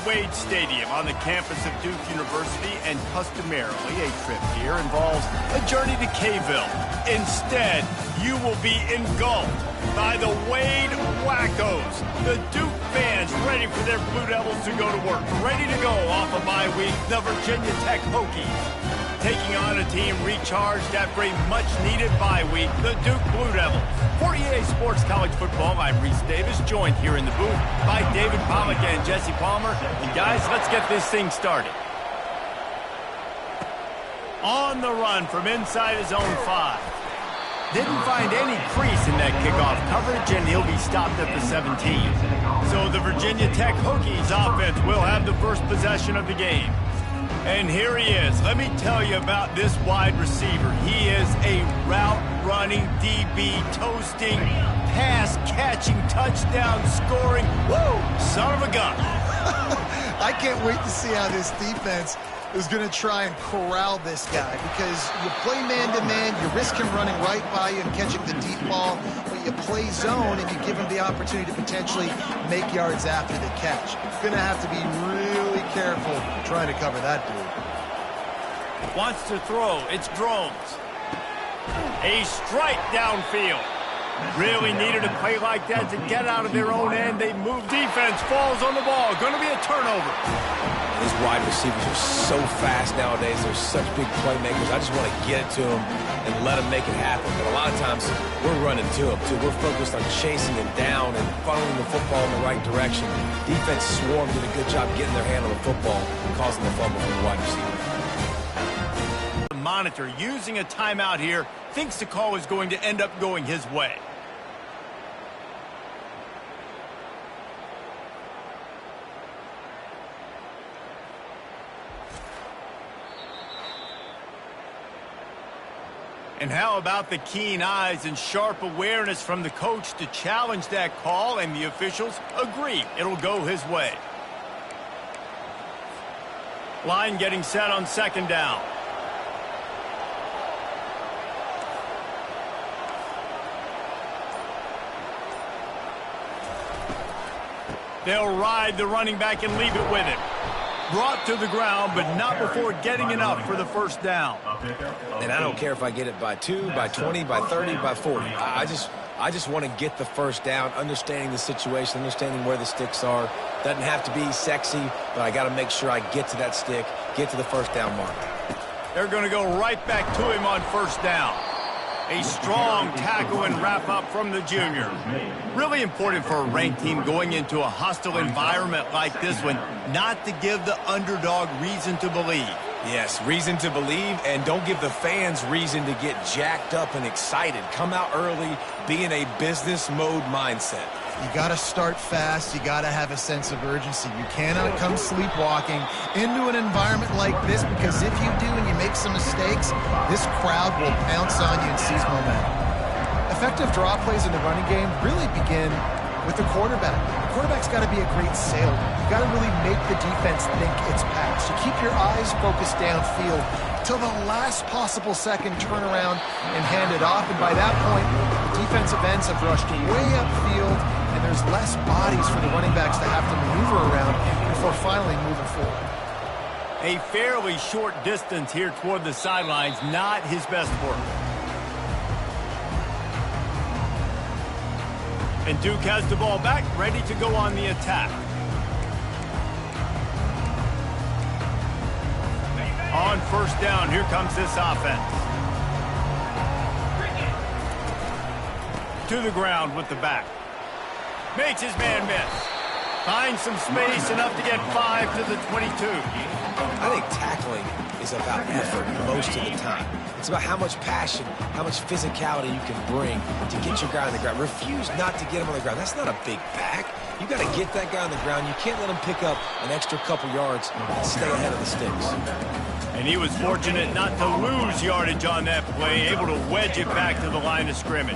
Wade Stadium on the campus of Duke University, and customarily a trip here involves a journey to K-ville. Instead, you will be engulfed by the Wade Wackos, the Duke fans ready for their Blue Devils to go to work. Ready to go off a bye week, the Virginia Tech Hokies. Taking on a team recharged after a much-needed bye week, the Duke Blue Devils. For EA Sports College Football, I'm Reese Davis, joined here in the booth by David Pollack and Jesse Palmer. And guys, let's get this thing started. On the run from inside his own 5. Didn't find any crease in that kickoff coverage, and he'll be stopped at the 17. So the Virginia Tech Hokies offense will have the first possession of the game. And here he is. Let me tell you about this wide receiver. He is a route-running DB, toasting, pass-catching, touchdown-scoring, woo, son of a gun. I can't wait to see how this defense is going to try and corral this guy, because you play man-to-man, you risk him running right by you and catching the deep ball, but you play zone and you give him the opportunity to potentially make yards after the catch. You're going to have to be really careful trying to cover that dude. Wants to throw. It's drones. A strike downfield. Really needed a play like that to get out of their own end. They move. Defense falls on the ball. Going to be a turnover. These wide receivers are so fast nowadays. They're such big playmakers. I just want to get it to them and let them make it happen. But a lot of times, we're running to them, too. We're focused on chasing them down and funneling the football in the right direction. Defense swarmed, did a good job getting their hand on the football and causing the fumble from the wide receiver. The monitor, using a timeout here, thinks the call is going to end up going his way. And how about the keen eyes and sharp awareness from the coach to challenge that call, and the officials agree it'll go his way. Line getting set on second down. They'll ride the running back and leave it with him. Brought to the ground, but not before getting enough for the first down. And I don't care if I get it by 2, by 20, by 30, by 40. I just want to get the first down, understanding the situation, understanding where the sticks are. Doesn't have to be sexy, but I got to make sure I get to that stick, get to the first down mark. They're going to go right back to him on first down. A strong tackle and wrap-up from the junior. Really important for a ranked team going into a hostile environment like this one, not to give the underdog reason to believe. Yes, reason to believe, and don't give the fans reason to get jacked up and excited. Come out early, be in a business mode mindset. You got to start fast. You got to have a sense of urgency. You cannot come sleepwalking into an environment like this, because if you do and you make some mistakes, this crowd will pounce on you and seize momentum. Effective draw plays in the running game really begin with the quarterback. The quarterback's got to be a great sailor. You got to really make the defense think it's pass. You keep your eyes focused downfield till the last possible second, turn around and hand it off. And by that point, the defensive ends have rushed way upfield, and there's less bodies for the running backs to have to maneuver around before finally moving forward. A fairly short distance here toward the sidelines, not his best work. And Duke has the ball back, ready to go on the attack. On first down, here comes this offense. To the ground with the back. Makes his man miss. Finds some space, enough to get 5 to the 22. I think tackling is about effort most of the time. It's about how much passion, how much physicality you can bring to get your guy on the ground. Refuse not to get him on the ground. That's not a big pack. You got to get that guy on the ground. You can't let him pick up an extra couple yards and stay ahead of the sticks. And he was fortunate not to lose yardage on that play, able to wedge it back to the line of scrimmage.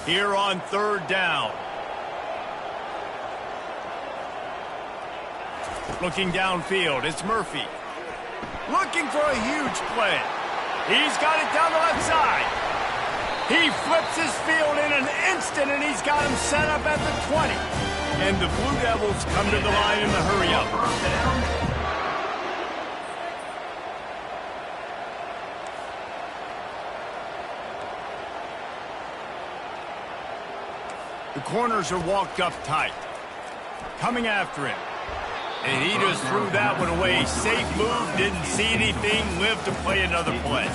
Here on third down. Looking downfield, it's Murphy. Looking for a huge play. He's got it down the left side. He flips his field in an instant, and he's got him set up at the 20. And the Blue Devils come to the line in the hurry-up. The corners are walked up tight. Coming after him. And he just threw that one away. Safe move, didn't see anything, lived to play another play.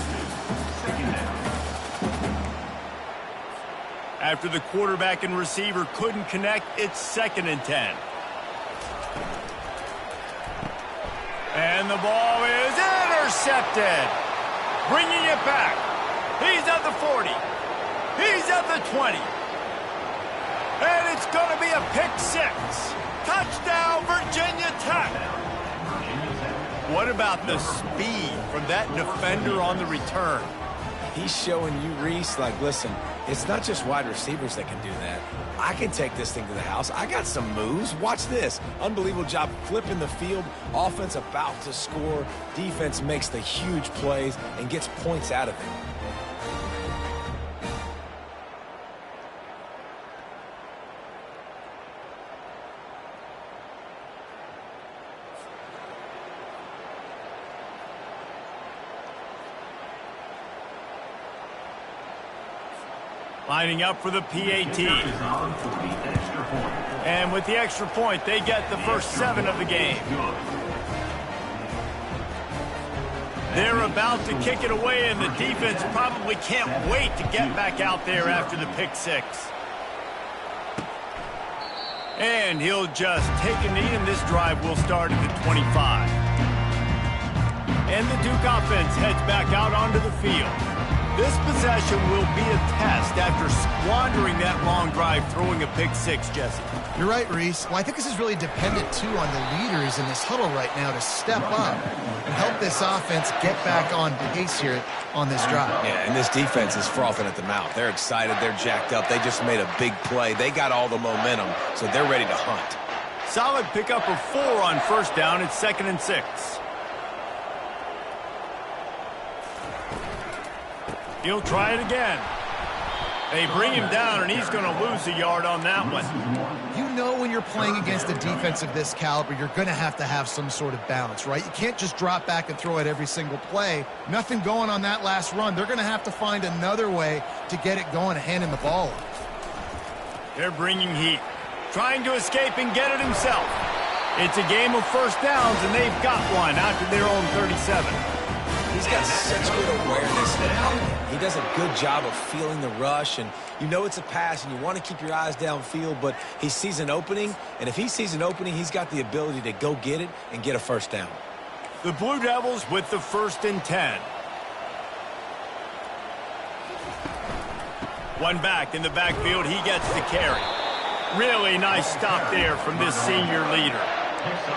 After the quarterback and receiver couldn't connect, it's 2nd and 10. And the ball is intercepted. Bringing it back. He's at the 40. He's at the 20. And it's going to be a pick 6. Touchdown, Virginia Tech. What about the speed from that defender on the return? He's showing you, Reese, like, listen, it's not just wide receivers that can do that. I can take this thing to the house. I got some moves. Watch this. Unbelievable job flipping the field. Offense about to score. Defense makes the huge plays and gets points out of it. Lining up for the PAT. And with the extra point, they get the first 7 of the game. They're about to kick it away, and the defense probably can't wait to get back out there after the pick 6. And he'll just take a knee, and this drive will start at the 25. And the Duke offense heads back out onto the field. This possession will be a test after squandering that long drive, throwing a pick 6, Jesse. You're right, Reese. Well, I think this is really dependent, too, on the leaders in this huddle right now to step up and help this offense get back on pace here on this drive. Yeah, and this defense is frothing at the mouth. They're excited. They're jacked up. They just made a big play. They got all the momentum, so they're ready to hunt. Solid pickup of 4 on first down. It's 2nd and 6. He'll try it again. They bring him down, and he's going to lose a yard on that one. You know when you're playing against a defense of this caliber, you're going to have some sort of balance, right? You can't just drop back and throw it every single play. Nothing going on that last run. They're going to have to find another way to get it going and hand him the ball. They're bringing heat. Trying to escape and get it himself. It's a game of first downs, and they've got one out to their own 37. He's got such good awareness now. He does a good job of feeling the rush, and you know it's a pass, and you want to keep your eyes downfield, but he sees an opening, and if he sees an opening, he's got the ability to go get it and get a first down. The Blue Devils with the 1st and 10. One back in the backfield, he gets the carry. Really nice stop there from this senior leader.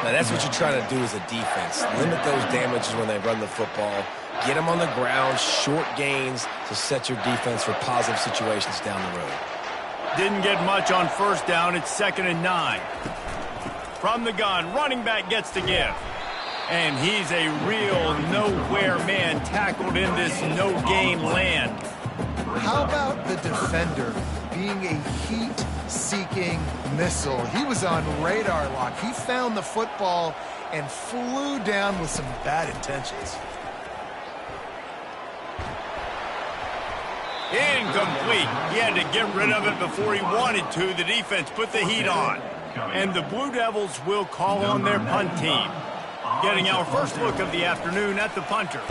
Now, that's what you're trying to do as a defense. Limit those damages when they run the football. Get them on the ground, short gains to set your defense for positive situations down the road. Didn't get much on first down. It's 2nd and 9. From the gun, running back gets the give. And he's a real nowhere man tackled in this no-game land. How about the defender being a heat-seeking missile? He was on radar lock. He found the football and flew down with some bad intentions. Incomplete. He had to get rid of it before he wanted to. The defense put the heat on. And the Blue Devils will call on their punt team. Getting our first look of the afternoon at the punter.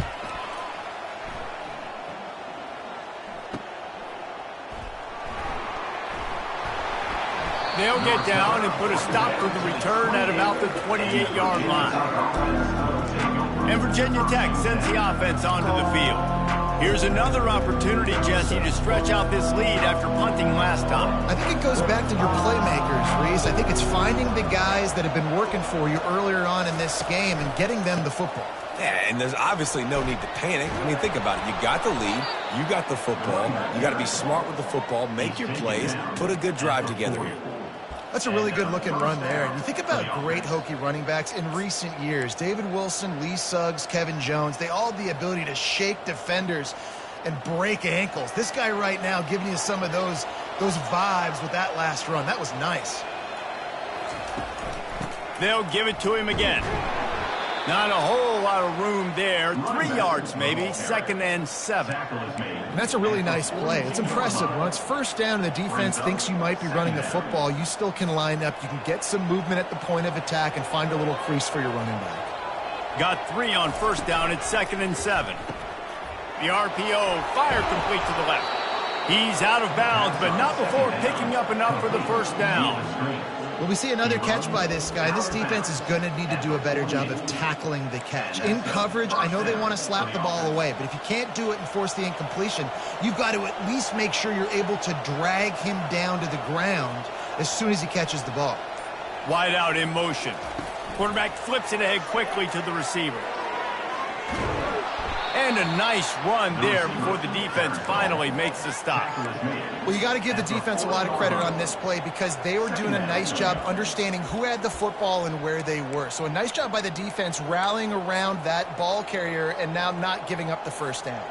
They'll get down and put a stop to the return at about the 28-yard line. And Virginia Tech sends the offense onto the field. Here's another opportunity, Jesse, to stretch out this lead after punting last time. I think it goes back to your playmakers, Reese. I think it's finding the guys that have been working for you earlier on in this game and getting them the football. Yeah, and there's obviously no need to panic. I mean, think about it. You got the lead. You got the football. You got to be smart with the football, make your plays, put a good drive together here. That's a really good-looking run there. And you think about great Hokie running backs in recent years. David Wilson, Lee Suggs, Kevin Jones, they all have the ability to shake defenders and break ankles. This guy right now giving you some of those vibes with that last run. That was nice. They'll give it to him again. Not a whole lot of room there. 3 yards maybe, 2nd and 7. And that's a really nice play. It's impressive. When it's first down and the defense thinks you might be running the football, you still can line up. You can get some movement at the point of attack and find a little crease for your running back. Got 3 on first down at 2nd and 7. The RPO fired complete to the left. He's out of bounds, but not before picking up enough for the first down. Well, we see another catch by this guy. This defense is going to need to do a better job of tackling the catch. In coverage, I know they want to slap the ball away, but if you can't do it and force the incompletion, you've got to at least make sure you're able to drag him down to the ground as soon as he catches the ball. Wide out in motion. Quarterback flips it ahead quickly to the receiver. And a nice run there before the defense finally makes the stop. Well, you got to give the defense a lot of credit on this play because they were doing a nice job understanding who had the football and where they were. So a nice job by the defense rallying around that ball carrier and now not giving up the first down.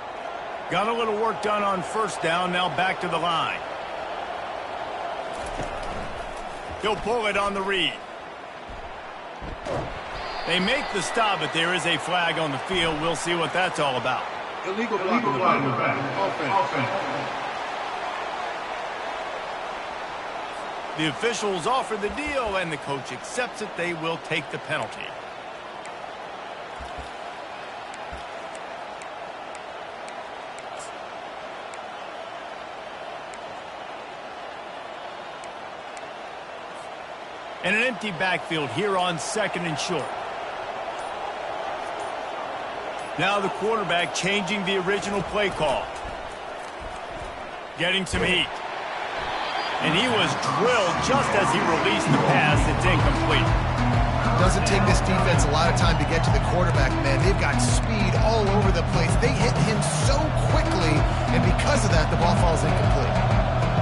Got a little work done on first down, now back to the line. He'll pull it on the read. They make the stop, but there is a flag on the field. We'll see what that's all about. Illegal block on the back. Offense. The officials offer the deal, and the coach accepts it. They will take the penalty. And an empty backfield here on 2nd and short. Now the quarterback changing the original play call. Getting some heat. And he was drilled just as he released the pass. It's incomplete. Doesn't take this defense a lot of time to get to the quarterback, man. They've got speed all over the place. They hit him so quickly, and because of that, the ball falls incomplete.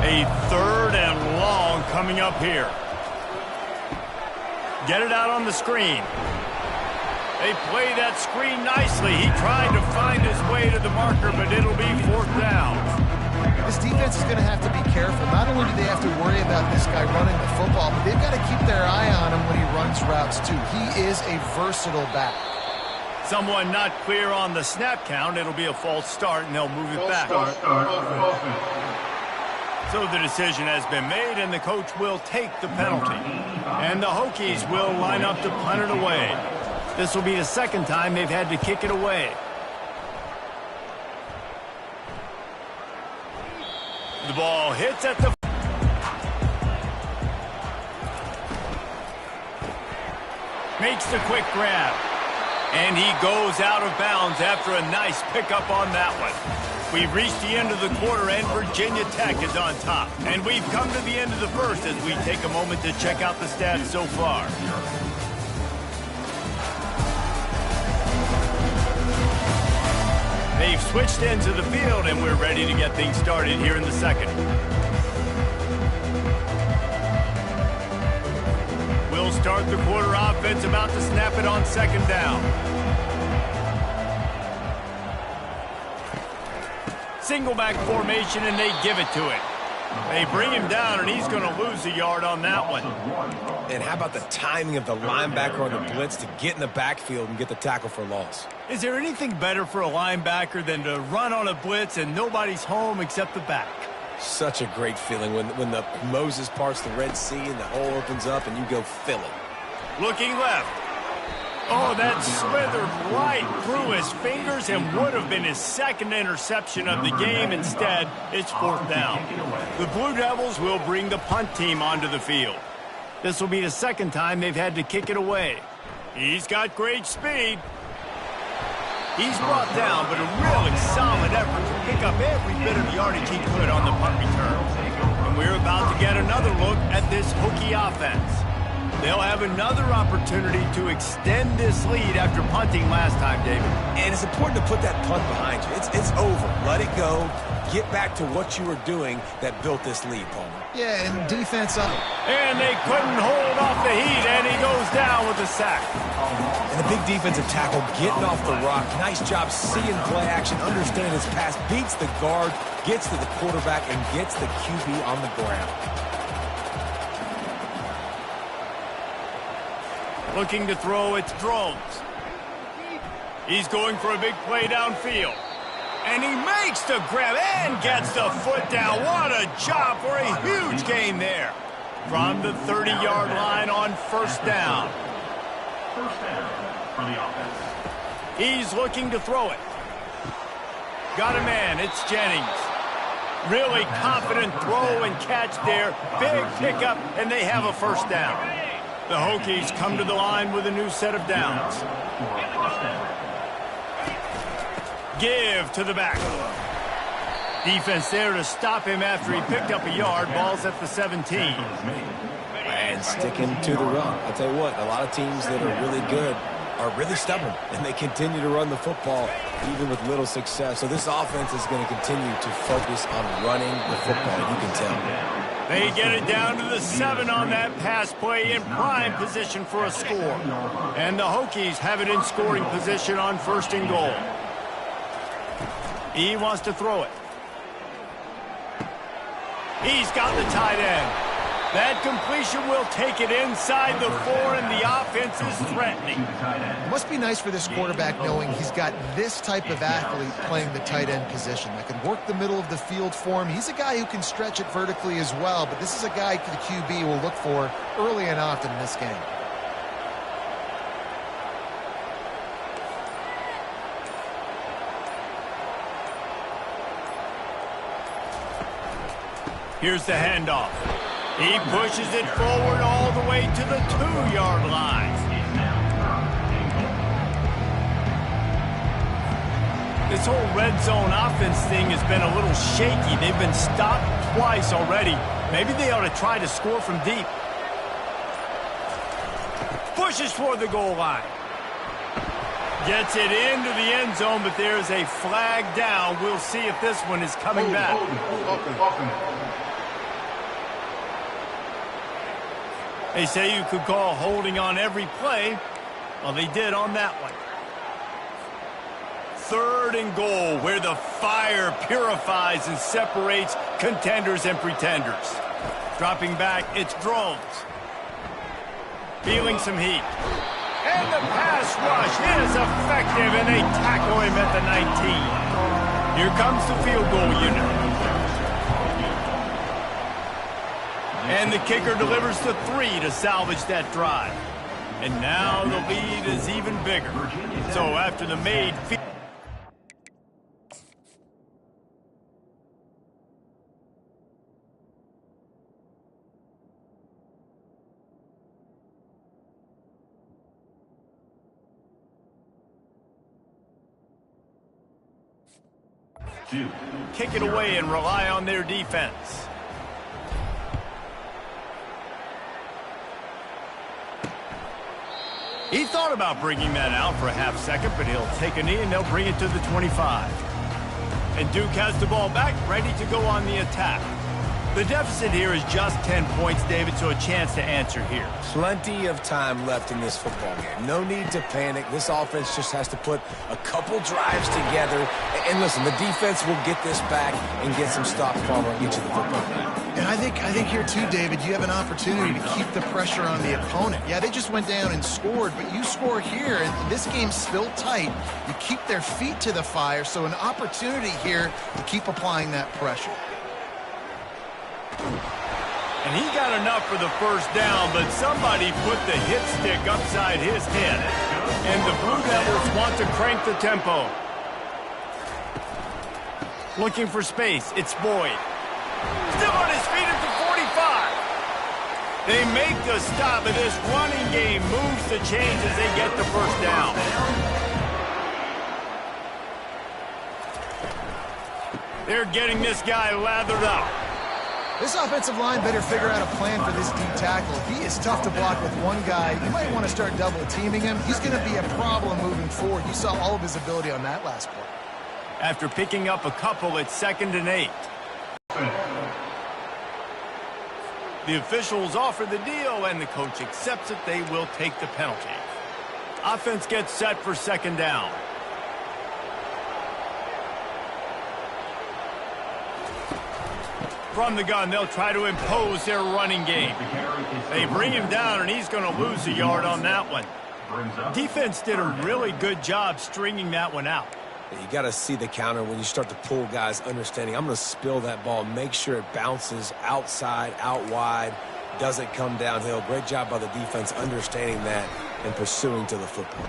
A 3rd and long coming up here. Get it out on the screen. They play that screen nicely. He tried to find his way to the marker, but it'll be 4th down. This defense is going to have to be careful. Not only do they have to worry about this guy running the football, but they've got to keep their eye on him when he runs routes, too. He is a versatile back. Someone not clear on the snap count. It'll be a false start, and they'll move it back. So the decision has been made, and the coach will take the penalty. And the Hokies will line up to punt it away. This will be the 2nd time they've had to kick it away. The ball hits at the... Makes the quick grab. And he goes out of bounds after a nice pickup on that one. We've reached the end of the quarter, and Virginia Tech is on top. And we've come to the end of the first as we take a moment to check out the stats so far. They've switched into the field, and we're ready to get things started here in the 2nd. We'll start the quarter offense, about to snap it on 2nd down. Single back formation, and they give it to it. They bring him down, and he's going to lose a yard on that one. And how about the timing of the linebacker on the blitz to get in the backfield and get the tackle for loss? Is there anything better for a linebacker than to run on a blitz and nobody's home except the back? Such a great feeling when the Moses parts the Red Sea and the hole opens up and you go fill it. Looking left. Oh, that slithered right through his fingers and would have been his 2nd interception of the game. Instead, it's 4th down. The Blue Devils will bring the punt team onto the field. This will be the 2nd time they've had to kick it away. He's got great speed. He's brought down, but a really solid effort to pick up every bit of yardage he could on the punt return. And we're about to get another look at this Hokie offense. They'll have another opportunity to extend this lead after punting last time, David. And it's important to put that punt behind you. It's over. Let it go. Get back to what you were doing that built this lead, Palmer. Yeah, and defense up. And they couldn't hold off the heat, and he goes down with a sack. And the big defensive tackle getting off the rock. Nice job seeing play action, understanding his pass, beats the guard, gets to the quarterback, and gets the QB on the ground. Looking to throw, it's Drones. He's going for a big play downfield. And he makes the grab and gets the foot down. What a job for a huge gain there. From the 30-yard line on first down. First down for the offense. He's looking to throw it. Got a man, it's Jennings. Really confident throw and catch there. Big pickup, and they have a first down. The Hokies come to the line with a new set of downs. Give to the back. Defense there to stop him after he picked up a yard. Ball's at the 17. And sticking to the run. I'll tell you what, a lot of teams that are really good are really stubborn, and they continue to run the football even with little success. So this offense is going to continue to focus on running the football, you can tell. They get it down to the 7 on that pass play in prime position for a score. And the Hokies have it in scoring position on first and goal. He wants to throw it. He's got the tight end. That completion will take it inside the 4, and the offense is threatening. It must be nice for this quarterback knowing he's got this type of athlete playing the tight end position that can work the middle of the field for him. He's a guy who can stretch it vertically as well, but this is a guy the QB will look for early and often in this game. Here's the handoff. He pushes it forward all the way to the 2-yard line. This whole red zone offense thing has been a little shaky. They've been stopped twice already. Maybe they ought to try to score from deep. Pushes for the goal line. Gets it into the end zone, but there's a flag down. We'll see if this one is coming back. They say you could call holding on every play. Well, they did on that one. 3rd and goal, where the fire purifies and separates contenders and pretenders. Dropping back, it's Drones. Feeling some heat. And the pass rush is effective, and they tackle him at the 19. Here comes the field goal unit. And the kicker delivers the 3 to salvage that drive. And now the lead is even bigger. So after the made field. Kick it away and rely on their defense. He thought about bringing that out for a half second, but he'll take a knee and they'll bring it to the 25. And Duke has the ball back, ready to go on the attack. The deficit here is just 10 points, David, so a chance to answer here. Plenty of time left in this football game. No need to panic. This offense just has to put a couple drives together. And listen, the defense will get this back and get some stops following each of the football games. And I think here too, David, you have an opportunity to keep the pressure on the opponent. Yeah, they just went down and scored, but you score here, and this game's still tight. You keep their feet to the fire, so an opportunity here to keep applying that pressure. And he got enough for the first down, but somebody put the hit stick upside his head. And the Blue Devils want to crank the tempo. Looking for space, it's Boyd. Still on his feet at the 45. They make the stop, and this running game moves the chains as they get the first down. They're getting this guy lathered up. This offensive line better figure out a plan for this deep tackle. If he is tough to block with one guy, you might want to start double teaming him. He's going to be a problem moving forward. You saw all of his ability on that last play. After picking up a couple, it's 2nd and 8. The officials offer the deal, and the coach accepts it. They will take the penalty. Offense gets set for 2nd down. From the gun, they'll try to impose their running game. They bring him down, and he's going to lose a yard on that one. Defense did a really good job stringing that one out. You got to see the counter when you start to pull guys, understanding I'm going to spill that ball, make sure it bounces outside, out wide, doesn't come downhill. Great job by the defense understanding that and pursuing to the football.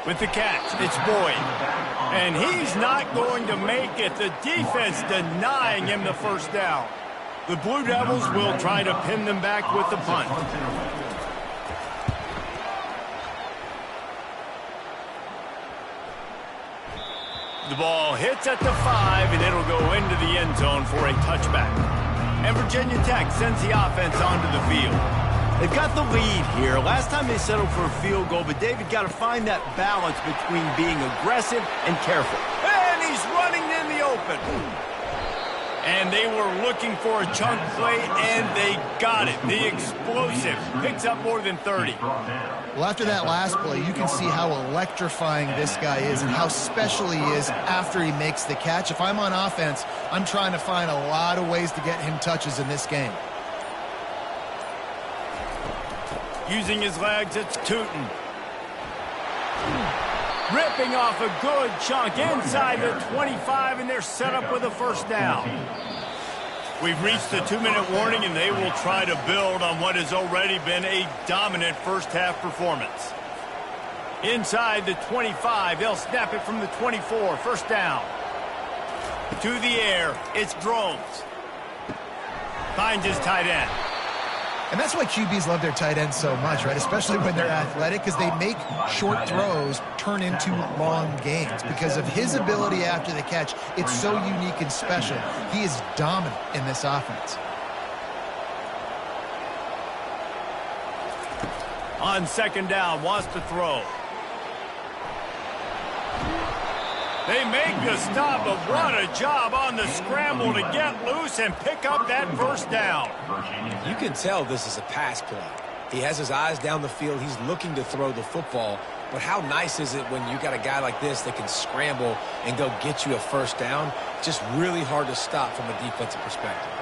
With the catch, it's Boyd. And he's not going to make it. The defense denying him the first down. The Blue Devils will try to pin them back with the punt. The ball hits at the 5, and it'll go into the end zone for a touchback. And Virginia Tech sends the offense onto the field. They've got the lead here. Last time they settled for a field goal, but David got to find that balance between being aggressive and careful. And he's running in the open. And they were looking for a chunk play, and they got it. The explosive picks up more than 30. Well, after that last play, you can see how electrifying this guy is and how special he is after he makes the catch. If I'm on offense, I'm trying to find a lot of ways to get him touches in this game. Using his legs, it's Tootin. Ripping off a good chunk inside the 25, and they're set up with a first down. We've reached the 2-minute warning, and they will try to build on what has already been a dominant first-half performance. Inside the 25, they'll snap it from the 24. First down. To the air, it's Drones. Finds his tight end. And that's why QBs love their tight ends so much, right? Especially when they're athletic, because they make short throws turn into long gains. Because of his ability after the catch, it's so unique and special. He is dominant in this offense. On second down, wants to throw. They make the stop, but what a job on the scramble to get loose and pick up that first down. You can tell this is a pass play. He has his eyes down the field. He's looking to throw the football. But how nice is it when you got a guy like this that can scramble and go get you a first down? Just really hard to stop from a defensive perspective.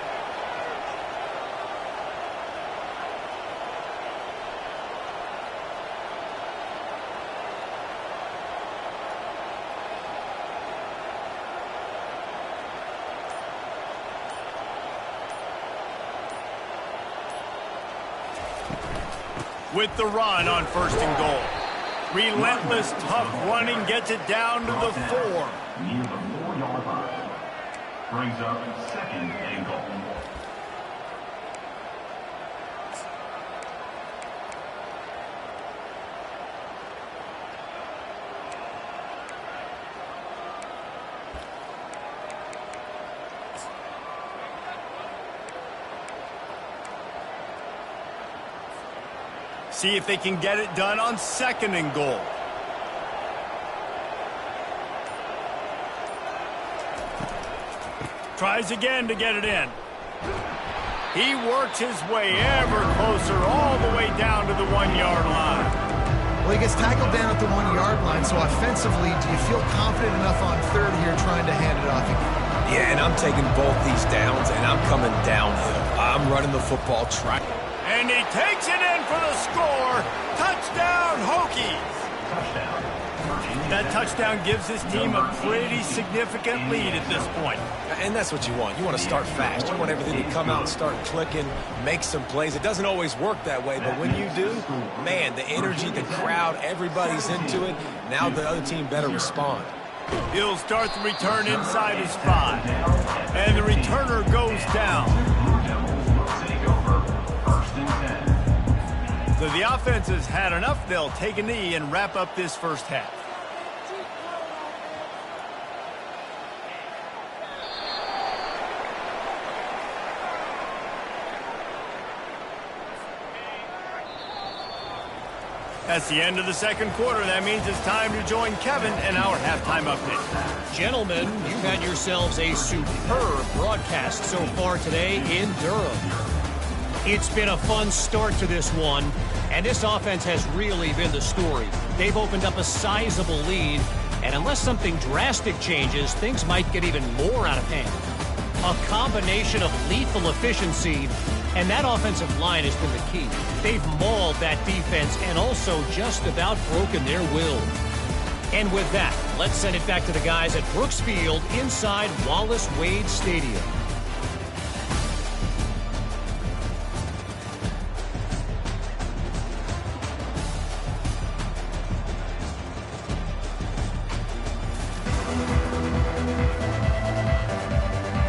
With the run on first and goal. Relentless, tough running gets it down to the 4. Near the 4-yard line. Brings up second and goal. See if they can get it done on second and goal. Tries again to get it in. He works his way ever closer all the way down to the 1-yard line. Well, he gets tackled down at the 1-yard line, so offensively, do you feel confident enough on third here trying to hand it off again? Yeah, and I'm taking both these downs, and I'm coming downhill. I'm running the football, trying. And he takes it in for the score. Touchdown, Hokies. That touchdown gives his team a pretty significant lead at this point. And that's what you want. You want to start fast. You want everything to come out and start clicking, make some plays. It doesn't always work that way, but when you do, man, the energy, the crowd, everybody's into it. Now the other team better respond. He'll start the return inside his 5. And the returner goes down. So the offense has had enough. They'll take a knee and wrap up this first half. That's the end of the second quarter. That means it's time to join Kevin in our halftime update. Gentlemen, you've had yourselves a superb broadcast so far today in Durham. It's been a fun start to this one, and this offense has really been the story. They've opened up a sizable lead, and unless something drastic changes, things might get even more out of hand. A combination of lethal efficiency, and that offensive line has been the key. They've mauled that defense and also just about broken their will. And with that, let's send it back to the guys at Brooks Field inside Wallace Wade Stadium.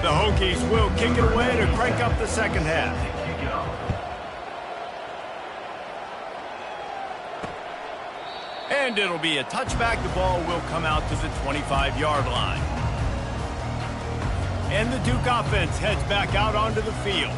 The Hokies will kick it away to crank up the second half. And it'll be a touchback. The ball will come out to the 25-yard line. And the Duke offense heads back out onto the field.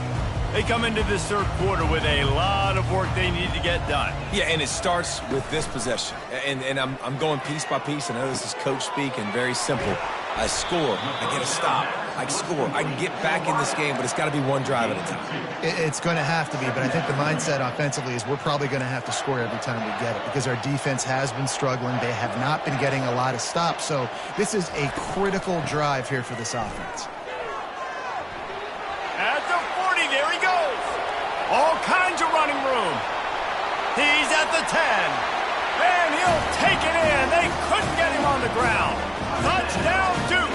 They come into this third quarter with a lot of work they need to get done. Yeah, and it starts with this possession. And I'm going piece by piece. I know this is coach speak and very simple. I score, I get a stop, I score. I can get back in this game, but it's got to be one drive at a time. It's going to have to be, but I think the mindset offensively is we're probably going to have to score every time we get it because our defense has been struggling. They have not been getting a lot of stops, so this is a critical drive here for this offense. At the 40, there he goes. All kinds of running room. He's at the 10. And he'll take it in. They couldn't get him on the ground. Touchdown, Duke.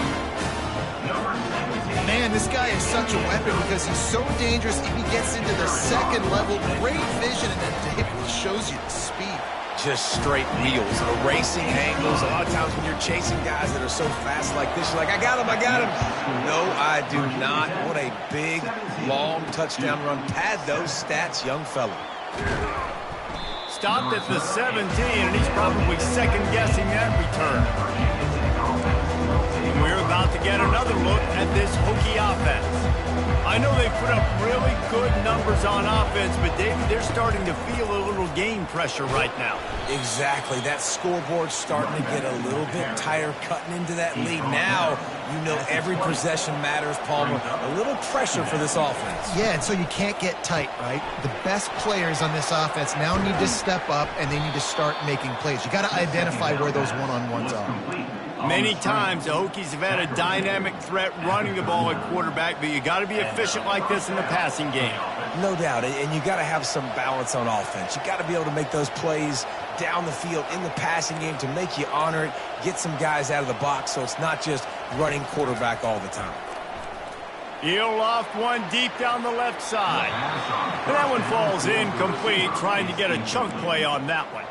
Man, this guy is such a weapon because he's so dangerous. If he gets into the second level, great vision, and then it shows you the speed. Just straight wheels, erasing angles. A lot of times when you're chasing guys that are so fast like this, you're like, I got him, I got him. No, I do not. What a big, long touchdown run. Pad those stats, young fella. Stopped at the 17, and he's probably second-guessing that return. We're about to get another look at this Hokie offense. I know they put up really good numbers on offense, but, David, they're starting to feel a little game pressure right now. Exactly. That scoreboard's starting to get a little bit tighter, cutting into that lead. Now, you know every possession matters, Palmer. A little pressure for this offense. Yeah, and so you can't get tight, right? The best players on this offense now need to step up, and they need to start making plays. You got to identify where those one-on-ones are. Many times the Hokies have had a dynamic threat running the ball at quarterback, but you got to be efficient like this in the passing game. No doubt, and you got to have some balance on offense. You got to be able to make those plays down the field in the passing game to make you honor it, get some guys out of the box so it's not just running quarterback all the time. He'll loft one deep down the left side. And that one falls incomplete, trying to get a chunk play on that one.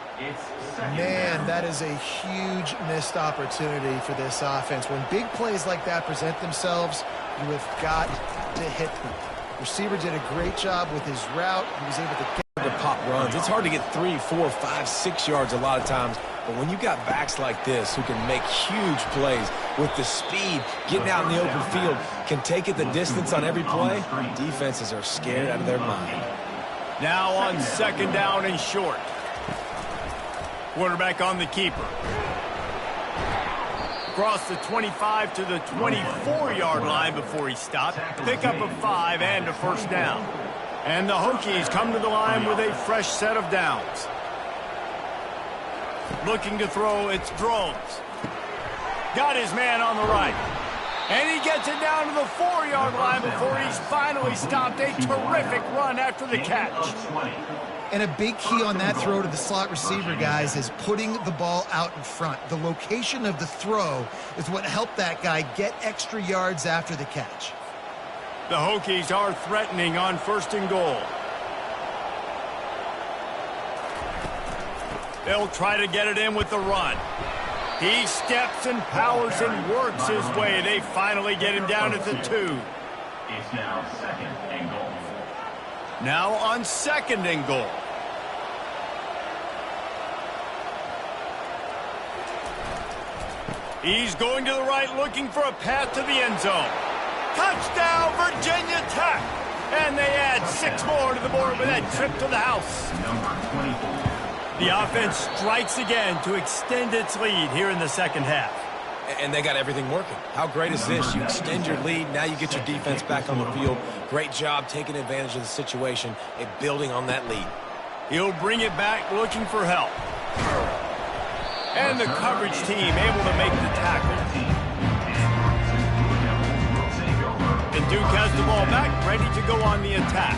Man, that is a huge missed opportunity for this offense. When big plays like that present themselves, you have got to hit them. Receiver did a great job with his route. He was able to get to pop runs. It's hard to get 3, 4, 5, 6 yards a lot of times, but when you got backs like this who can make huge plays with the speed, getting out in the open field, can take it the distance on every play, defenses are scared out of their mind. Now on second down and short. Quarterback on the keeper. Across the 25 to the 24-yard line before he stopped. Pickup of 5 and a first down. And the Hokies come to the line with a fresh set of downs. Looking to throw, it's Drones. Got his man on the right. And he gets it down to the 4-yard line before he's finally stopped. A terrific run after the catch. And a big key on that throw to the slot receiver, guys, is putting the ball out in front. The location of the throw is what helped that guy get extra yards after the catch. The Hokies are threatening on first and goal. They'll try to get it in with the run. He steps and powers and works his way. They finally get him down at the 2. It's now second and goal. Now on second and goal. He's going to the right, looking for a path to the end zone. Touchdown, Virginia Tech! And they add 6 more to the board with that trip to the house. Number 24. The offense strikes again to extend its lead here in the second half. And they got everything working. How great is this? You extend your lead, now you get your defense back on the field. Great job taking advantage of the situation and building on that lead. He'll bring it back looking for help. And the coverage team able to make the tackle. And Duke has the ball back, ready to go on the attack.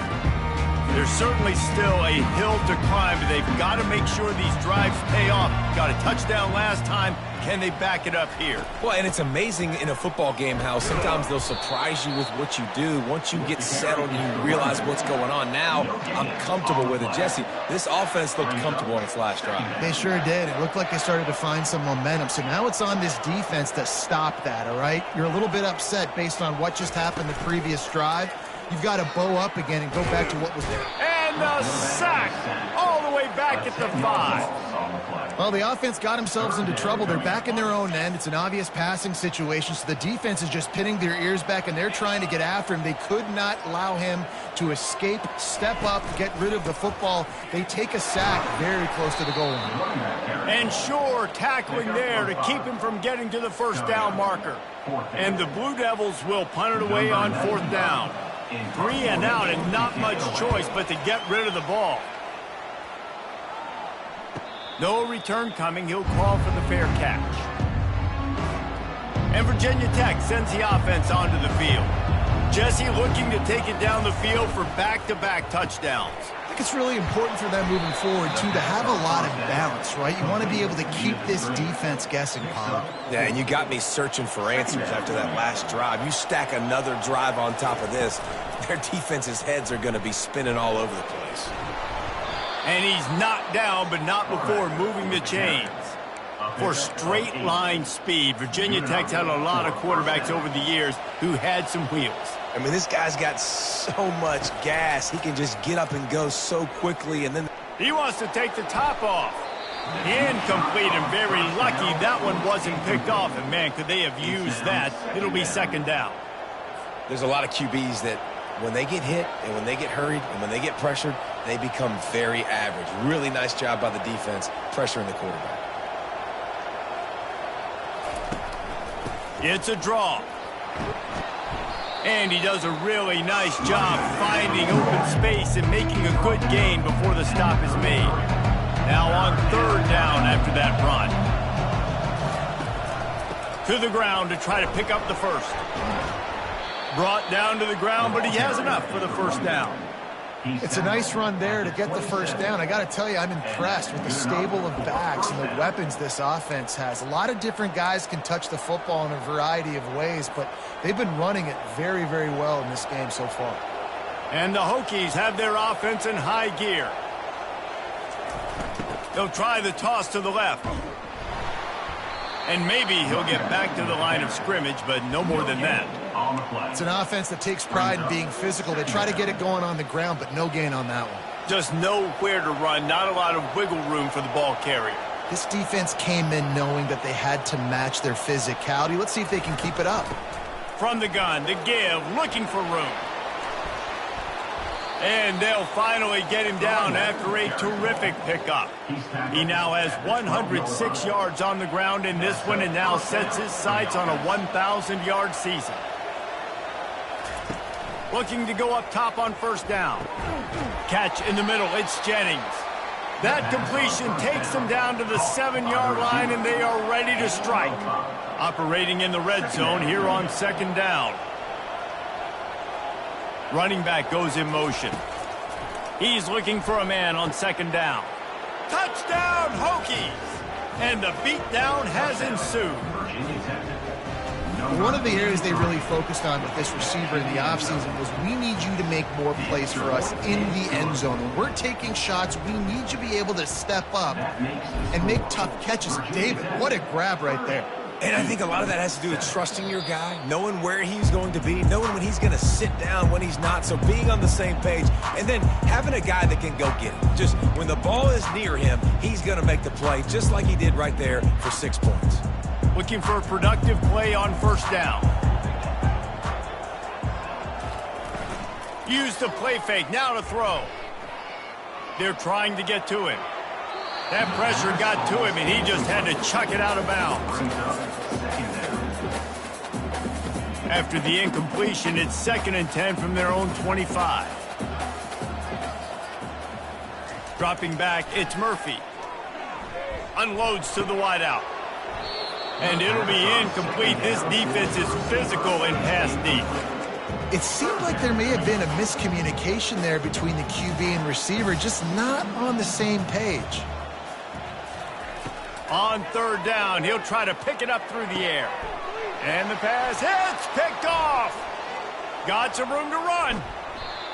There's certainly still a hill to climb, but they've got to make sure these drives pay off. Got a touchdown last time. Can they back it up here? Well, and it's amazing in a football game how sometimes they'll surprise you with what you do. Once you get settled and you realize what's going on, now I'm comfortable with it. Jesse, this offense looked comfortable on its last drive. They sure did. It looked like they started to find some momentum. So now it's on this defense to stop that, all right? You're a little bit upset based on what just happened the previous drive. You've got to bow up again and go back to what was there. And the sack all the way back at the 5. Well, the offense got themselves into trouble. They're back in their own end. It's an obvious passing situation, so the defense is just pinning their ears back, and they're trying to get after him. They could not allow him to escape, step up, get rid of the football. They take a sack very close to the goal line. And sure, tackling there to keep him from getting to the first down marker. And the Blue Devils will punt it away on 4th down. 3 and out, and not much choice but to get rid of the ball. No return coming. He'll call for the fair catch. And Virginia Tech sends the offense onto the field. Jesse looking to take it down the field for back-to-back touchdowns. I think it's really important for them moving forward, too, to have a lot of balance, right? You want to be able to keep this defense guessing, Pollard. Yeah, and you got me searching for answers after that last drive. You stack another drive on top of this, their defense's heads are going to be spinning all over the place. And he's knocked down, but not before moving the chains. For straight line speed, Virginia Tech's had a lot of quarterbacks over the years who had some wheels. I mean, this guy's got so much gas. He can just get up and go so quickly, and then he wants to take the top off. Incomplete, and very lucky that one wasn't picked off. And, man, could they have used that? It'll be 2nd down. There's a lot of QBs that when they get hit and when they get hurried and when they get pressured, they become very average. Really nice job by the defense pressuring the quarterback. It's a draw. And he does a really nice job finding open space and making a good gain before the stop is made. Now on 3rd down after that run. To the ground to try to pick up the first. Brought down to the ground, but he has enough for the first down. It's a nice run there to get the first down. I got to tell you, I'm impressed with the stable of backs and the weapons this offense has. A lot of different guys can touch the football in a variety of ways, but they've been running it very, very well in this game so far. And the Hokies have their offense in high gear. They'll try the toss to the left. And maybe he'll get back to the line of scrimmage, but no more than that. It's an offense that takes pride in being physical. They try to get it going on the ground, but no gain on that one. Just nowhere to run, not a lot of wiggle room for the ball carrier. This defense came in knowing that they had to match their physicality. Let's see if they can keep it up. From the gun, the give, looking for room. And they'll finally get him down after a terrific pickup. He now has 106 yards on the ground in this one and now sets his sights on a 1,000-yard season. Looking to go up top on 1st down. Catch in the middle, it's Jennings. That completion takes them down to the 7-yard line, and they are ready to strike. Operating in the red zone here on 2nd down. Running back goes in motion. He's looking for a man on 2nd down. Touchdown, Hokies! And the beatdown has ensued. One of the areas they really focused on with this receiver in the offseason was we need you to make more plays for us in the end zone. When we're taking shots, we need you to be able to step up and make tough catches. David, what a grab right there. And I think a lot of that has to do with trusting your guy, knowing where he's going to be, knowing when he's going to sit down, when he's not, so being on the same page, and then having a guy that can go get it. Just when the ball is near him, he's going to make the play, just like he did right there for 6 points. Looking for a productive play on 1st down. Use the play fake, now to throw. They're trying to get to him. That pressure got to him, and he just had to chuck it out of bounds. After the incompletion, it's 2nd and 10 from their own 25. Dropping back, it's Murphy. Unloads to the wideout. And it'll be incomplete. This defense is physical and pass deep. It seemed like there may have been a miscommunication there between the QB and receiver, just not on the same page. On third down, he'll try to pick it up through the air. And the pass hits, picked off. Got some room to run.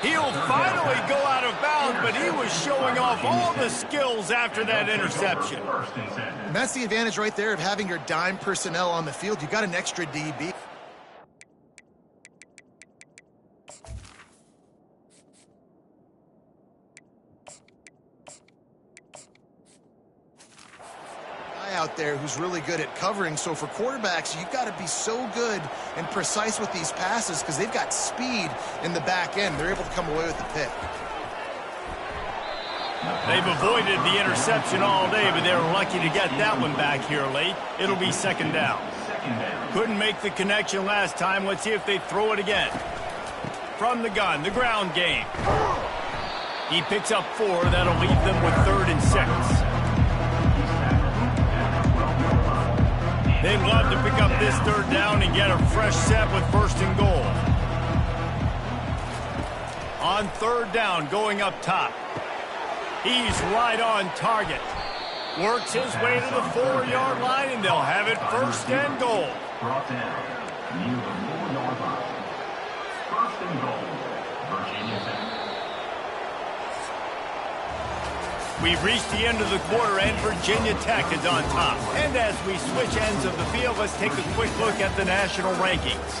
He'll finally go out of bounds, but he was showing off all the skills after that interception. And that's the advantage right there of having your dime personnel on the field. You got an extra DB. Out there who's really good at covering. So for quarterbacks, you've got to be so good and precise with these passes because they've got speed in the back end. They're able to come away with the pick. They've avoided the interception all day, but they were lucky to get that one back here late. It'll be second down. Couldn't make the connection last time. Let's see if they throw it again. From the gun, the ground game. He picks up 4. That'll leave them with 3rd and 6. They'd love to pick up this 3rd down and get a fresh set with 1st and goal. On 3rd down, going up top. He's right on target. Works his way to the 4-yard line, and they'll have it 1st and goal. Brought down near the 4-yard line. 1st and goal, Virginia Tech. We've reached the end of the quarter, and Virginia Tech is on top. And as we switch ends of the field, let's take a quick look at the national rankings.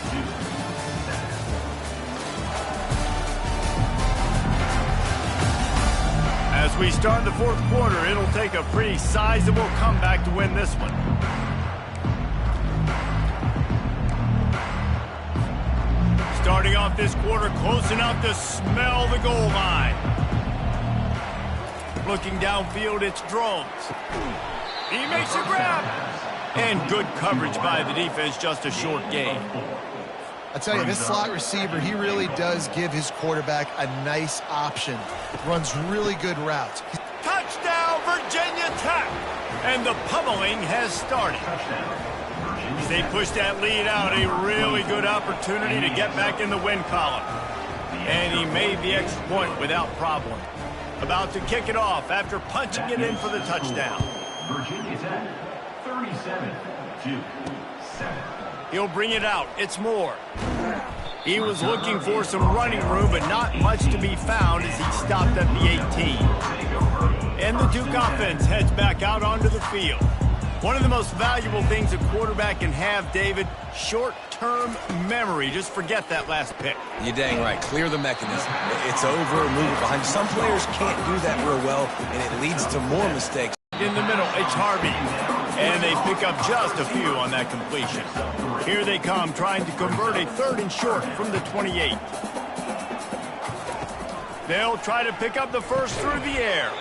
As we start the 4th quarter, it'll take a pretty sizable comeback to win this one. Starting off this quarter close enough to smell the goal line. Looking downfield, it's Drones. He makes a grab. And good coverage by the defense, just a short gain. I tell you, this slot receiver, he really does give his quarterback a nice option. Runs really good routes. Touchdown, Virginia Tech! And the pummeling has started. As they push that lead out, a really good opportunity to get back in the win column. And he made the extra point without problem. About to kick it off after punching it in for the touchdown. Virginia Tech, 37-7. He'll bring it out. It's Moore. He was looking for some running room, but not much to be found as he stopped at the 18. And the Duke offense heads back out onto the field. One of the most valuable things a quarterback can have, David, short-term memory. Just forget that last pick. You're dang right. Clear the mechanism. It's over, move it behind. Some players can't do that real well, and it leads to more mistakes. In the middle, it's Harvey. And they pick up just a few on that completion. Here they come, trying to convert a 3rd and short from the 28. They'll try to pick up the 1st through the air.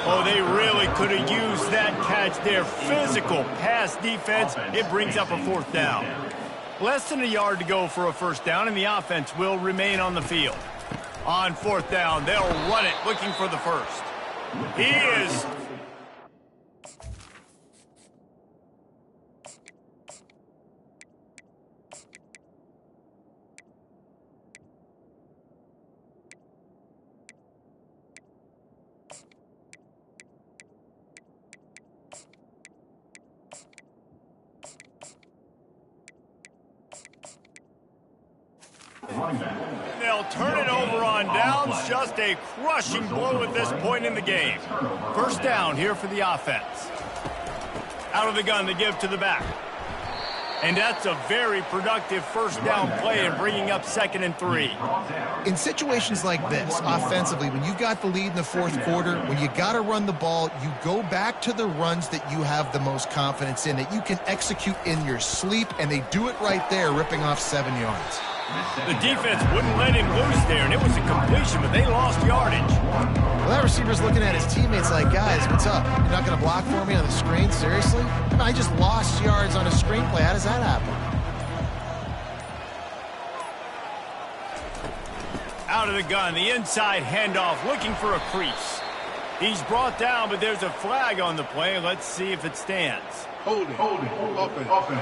Oh, they really could have used that catch there. Physical pass defense. It brings up a 4th down. Less than a yard to go for a 1st down, and the offense will remain on the field. On 4th down, they'll run it, looking for the 1st. He is... They'll turn it over on downs. Just a crushing blow at this point in the game. 1st down here for the offense. Out of the gun, they give to the back. And that's a very productive 1st down play and bringing up 2nd and 3. In situations like this, offensively, when you've got the lead in the 4th quarter, when you got to run the ball, you go back to the runs that you have the most confidence in, that you can execute in your sleep, and they do it right there, ripping off 7 yards. The defense wouldn't let him loose there, and it was a completion, but they lost yardage. Well, that receiver's looking at his teammates like, guys, what's up? You're not going to block for me on the screen? Seriously? I just lost yards on a screenplay. How does that happen? Out of the gun, the inside handoff, looking for a crease. He's brought down, but there's a flag on the play. Let's see if it stands. Hold it. Open.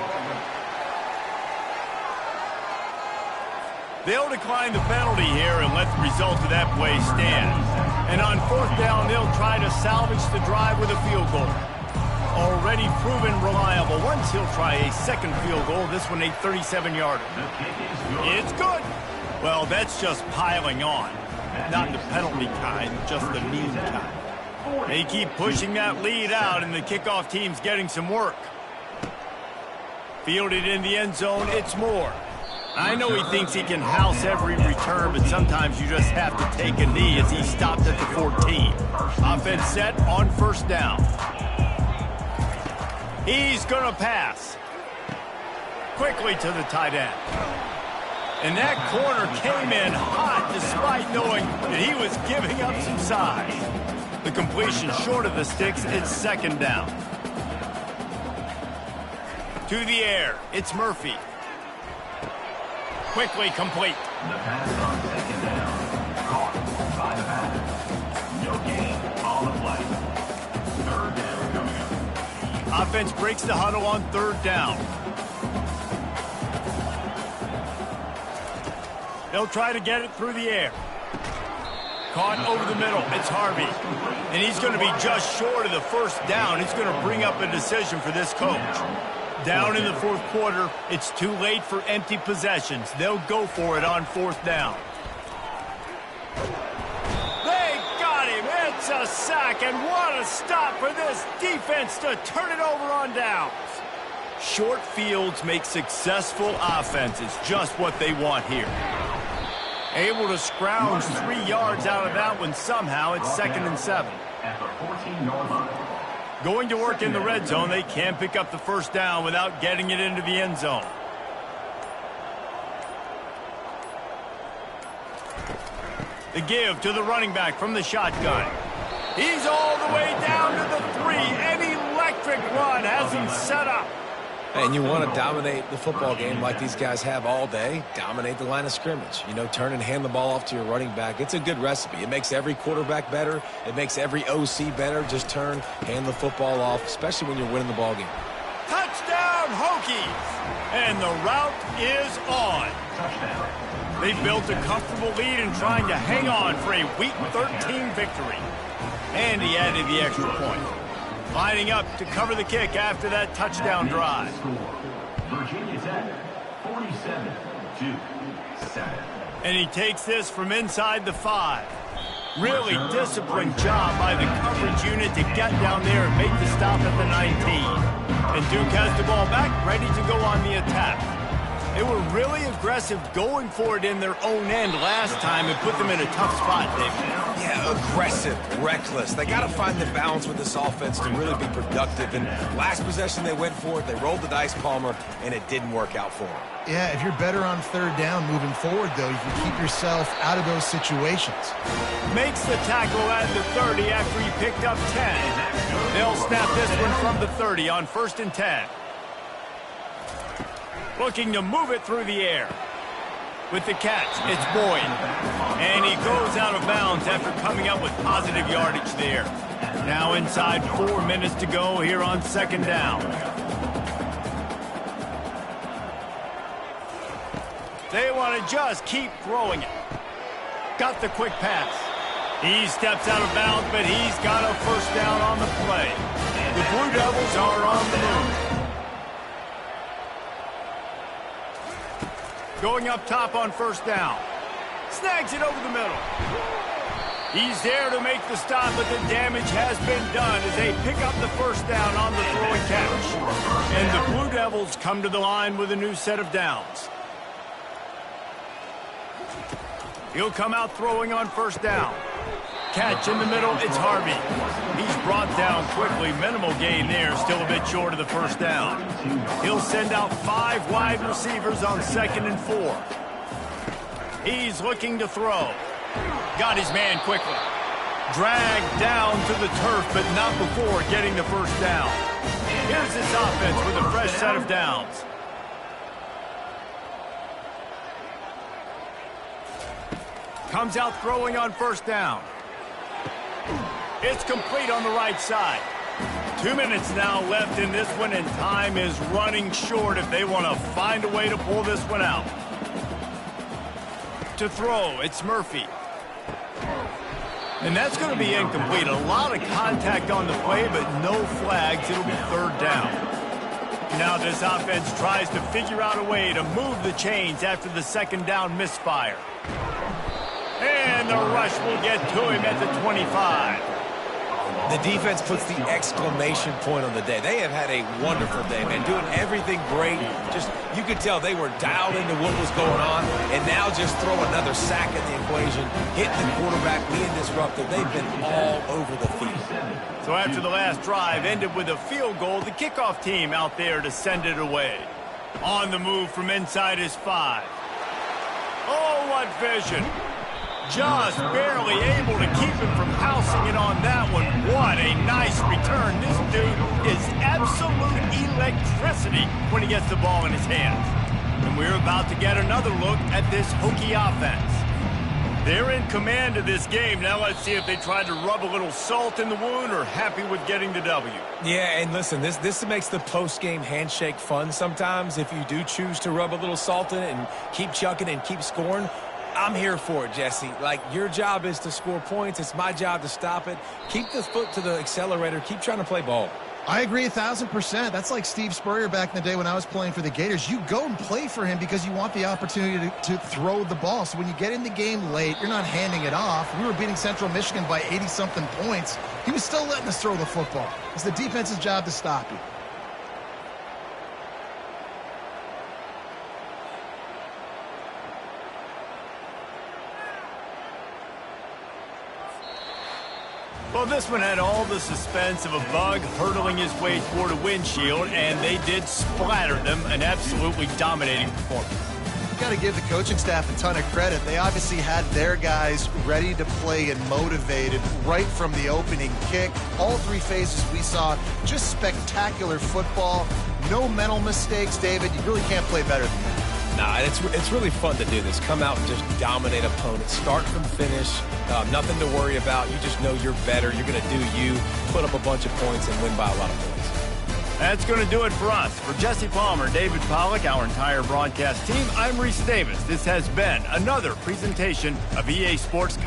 They'll decline the penalty here and let the result of that play stand. And on 4th down, they'll try to salvage the drive with a field goal. Already proven reliable. Once he'll try a second field goal, this one a 37-yarder. It's good. Well, that's just piling on. Not the penalty kind, just the mean kind. They keep pushing that lead out, and the kickoff team's getting some work. Fielded in the end zone, it's Moore. I know he thinks he can house every return, but sometimes you just have to take a knee as he stopped at the 14. Offense set on 1st down. He's going to pass. Quickly to the tight end. And that corner came in hot despite knowing that he was giving up some size. The completion short of the sticks, it's 2nd down. To the air, it's Murphy. Quickly complete. The pass on 2nd down. Caught by the pass. No gain on the play. 3rd down coming up. Offense breaks the huddle on 3rd down. They'll try to get it through the air. Caught over the middle. It's Harvey. And he's going to be just short of the 1st down. It's going to bring up a decision for this coach. Down in the 4th quarter, it's too late for empty possessions. They'll go for it on 4th down. They got him. It's a sack, and what a stop for this defense to turn it over on downs. Short fields make successful offenses, just what they want here. Able to scrounge 3 yards out of that one somehow. It's 2nd and 7. At the 14-yard line. Going to work in the red zone, they can't pick up the 1st down without getting it into the end zone. The give to the running back from the shotgun. He's all the way down to the 3. An electric run has him set up. And you want to dominate the football game like these guys have all day. Dominate the line of scrimmage. You know, turn and hand the ball off to your running back. It's a good recipe. It makes every quarterback better. It makes every OC better. Just turn, hand the football off, especially when you're winning the ball game. Touchdown, Hokies! And the route is on. They built a comfortable lead and trying to hang on for a Week 13 victory. And he added the extra point. Lining up to cover the kick after that touchdown drive. Virginia Tech, 47-7. And he takes this from inside the 5. Really disciplined job by the coverage unit to get down there and make the stop at the 19. And Duke has the ball back, ready to go on the attack. They were really aggressive going for it in their own end last time and put them in a tough spot, David. Yeah, aggressive, reckless. They got to find the balance with this offense to really be productive. And last possession they went for it. They rolled the dice, Palmer, and it didn't work out for them. Yeah, if you're better on 3rd down moving forward, though, you can keep yourself out of those situations. Makes the tackle at the 30 after he picked up 10. They'll snap this one from the 30 on 1st and 10. Looking to move it through the air. With the catch, it's Boyd. And he goes out of bounds after coming up with positive yardage there. Now inside 4 minutes to go here on 2nd down. They want to just keep throwing it. Got the quick pass. He steps out of bounds, but he's got a 1st down on the play. The Blue Devils are on the move. Going up top on 1st down. Snags it over the middle. He's there to make the stop, but the damage has been done as they pick up the 1st down on the throw and catch. And the Blue Devils come to the line with a new set of downs. He'll come out throwing on 1st down. Catch in the middle, it's Harvey. He's brought down quickly. Minimal gain there, still a bit short of the 1st down. He'll send out 5 wide receivers on 2nd and 4. He's looking to throw. Got his man quickly. Dragged down to the turf, but not before getting the 1st down. Here's this offense with a fresh set of downs. Comes out throwing on 1st down. It's complete on the right side. 2 minutes now left in this one, and time is running short if they want to find a way to pull this one out. to throw. It's Murphy. And that's going to be incomplete. A lot of contact on the play, but no flags. It'll be third down. Now this offense tries to figure out a way to move the chains after the second down misfire. And the rush will get to him at the 25. The defense puts the exclamation point on the day. They have had a wonderful day, man, doing everything great. Just, you could tell they were dialed into what was going on, and now just throw another sack in the equation, hitting the quarterback, being disruptive. They've been all over the field. So after the last drive ended with a field goal, the kickoff team out there to send it away. On the move from inside his 5. Oh, what vision. Just barely able to keep him from housing it on that one. What a nice return. This dude is absolute electricity when he gets the ball in his hands. And we're about to get another look at this Hokie offense. They're in command of this game. Now let's see if they try to rub a little salt in the wound or happy with getting the W. Yeah, and listen, this makes the post-game handshake fun sometimes if you do choose to rub a little salt in it and keep chucking and keep scoring. I'm here for it, Jesse. Like, your job is to score points. It's my job to stop it. Keep the foot to the accelerator. Keep trying to play ball. I agree 1,000%. That's like Steve Spurrier back in the day when I was playing for the Gators. You go and play for him because you want the opportunity to throw the ball. So when you get in the game late, you're not handing it off. We were beating Central Michigan by 80-something points. He was still letting us throw the football. It's the defense's job to stop you. Well, this one had all the suspense of a bug hurtling his way toward a windshield, and they did splatter them. An absolutely dominating performance. You got to give the coaching staff a ton of credit. They obviously had their guys ready to play and motivated right from the opening kick. All three phases we saw, just spectacular football. No mental mistakes, David. You really can't play better than that. Nah, it's really fun to do this. Come out and just dominate opponents. Start from finish. Nothing to worry about. You just know you're better. You're going to do you, put up a bunch of points, and win by a lot of points. That's going to do it for us. For Jesse Palmer, David Pollack, our entire broadcast team, I'm Reese Davis. This has been another presentation of EA Sports.